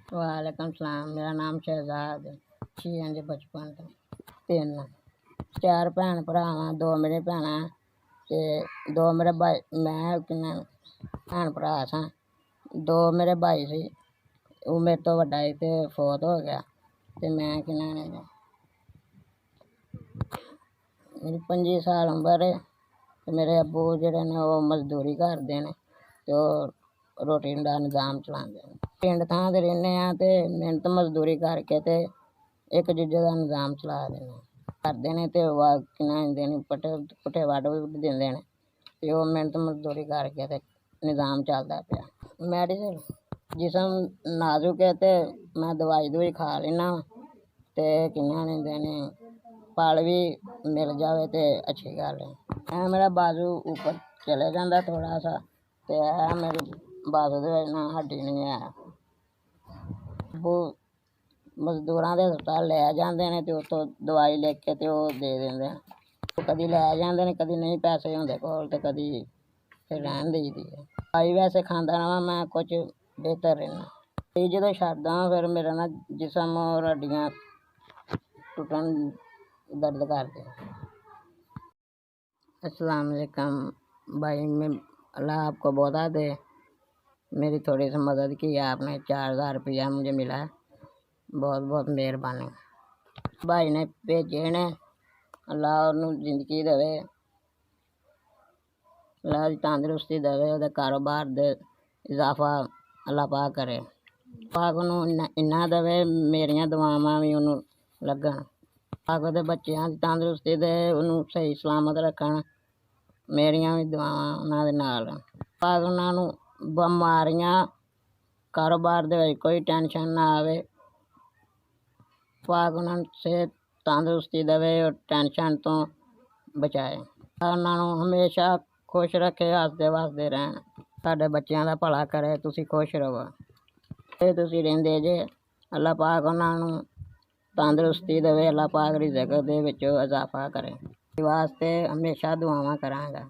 वालेकुम सलाम। मेरा नाम शहजाद है। 6 बचपन तो 3 4 भैन भरा वा, 2 मेरे भैनां ते 2 मेरे भाई। मैं किन्ने भैन भरा सा, 2 मेरे भाई सी। वो मेरे तो वड्डा ही ते फौत हो गया ते मैं किन्ने मेरी 25 साल उम्र है ते मेरे अब्बू जेह्ड़े ने ओह् मजदूरी करदे ने ते ओह् रोटी दा निज़ाम चलांदे ने। पिंड थां ते रैह्ने आं ते मेहनत मजदूरी करके ते इक दूजे दा निज़ाम चला दे ने करदे ने ते पुट्ठे वड्ड भी दिंदे ने ते ओह् मेहनत मजदूरी करके ते निज़ाम चलदा पिया। मैडिसिन जिसम नाजुक है ते मैं दवाई दुई खा लैन्ना ते कि'यां लैंदे ने फल भी मिल जावे ते अच्छी गल्ल है। मेरा बाजू ऊपर चले जांदा थोड़ा सा ते मेरे बाजू दे विच ना हड्डी नहीं है। वो मजदूरां दे हस्पताल लै जांदे ने ते उत्थों दवाई लिख के ते ओह् दे दिंदे ने। कदी लै जांदे ने, कदी नहीं पैसे होंदे कोल ते कदी फिर रहन देई दी है। दवाई वैसे खांदा रवां मैं कुछ बेहतर रैह्ना। दवाई जदों छड्डदा फिर मेरा ना जिसम और हड्डियां टुटन दर्द करदे। अस्सलाम वालेकुम भाई, मैं अल्लाह आपको बहुत दे। मेरी थोड़ी सी मदद की है आपने, 4000 रुपया मुझे मिला है, बहुत बहुत मेहरबानी। भाई ने भेजे ने, अल्लाह उन्हें जिंदगी देवे, अल्लाह दी तंदरुस्ती देवे, ਉਹਦੇ कारोबार दे इजाफा अल्लाह पाक करे। पाक ਉਹਨੂੰ इन्ना देवे मेरियां दुआवां भी ਉਹਨੂੰ ਲੱਗਣ। पाक ਉਹਦੇ ਬੱਚਿਆਂ ਦੀ ਤੰਦਰੁਸਤੀ ਦੇ, ਉਹਨੂੰ ਸਹੀ ਸਲਾਮਤ ਰੱਖਣ। ਮੇਰੀਆਂ ਵੀ ਦੁਆਵਾਂ ਉਹਨਾਂ ਦੇ ਨਾਲ। ਪਾਕ ਉਹਨਾਂ ਨੂੰ ਬਿਮਾਰੀਆਂ ਕਾਰੋਬਾਰ ਦੇ ਵਿੱਚ ਕੋਈ ਟੈਨਸ਼ਨ ਨਾ ਆਵੇ। ਪਾਕ ਉਹਨਾਂ ਨੂੰ ਸਿਹਤ ਤੰਦਰੁਸਤੀ ਦੇਵੇ ਔਰ ਟੈਨਸ਼ਨ ਤੋਂ ਬਚਾਏ। ਉਹਨਾਂ ਨੂੰ ਹਮੇਸ਼ਾ ਖੁਸ਼ ਰੱਖੇ, ਹੱਸਦੇ ਵਸਦੇ ਰਹਿਣ, ਸਾਡੇ ਬੱਚਿਆਂ ਦਾ ਭਲਾ ਕਰੇ। ਤੁਸੀਂ ਖੁਸ਼ ਰਹੋ ਤੇ ਤੁਸੀਂ ਰਹਿੰਦੇ ਜੇ। ਅੱਲਾਹ ਪਾਕ ਉਹਨਾਂ ਨੂੰ ਤੰਦਰੁਸਤੀ ਦੇਵੇ, ਅੱਲਾਹ ਪਾਕ ਰਿਜ਼ਕ ਦੇ ਵਿੱਚ ਇਜ਼ਾਫਾ ਕਰੇ। ਵਾਸਤੇ ਹਮੇਸ਼ਾ ਦੁਆਵਾਂ ਕਰਾਂਗਾ।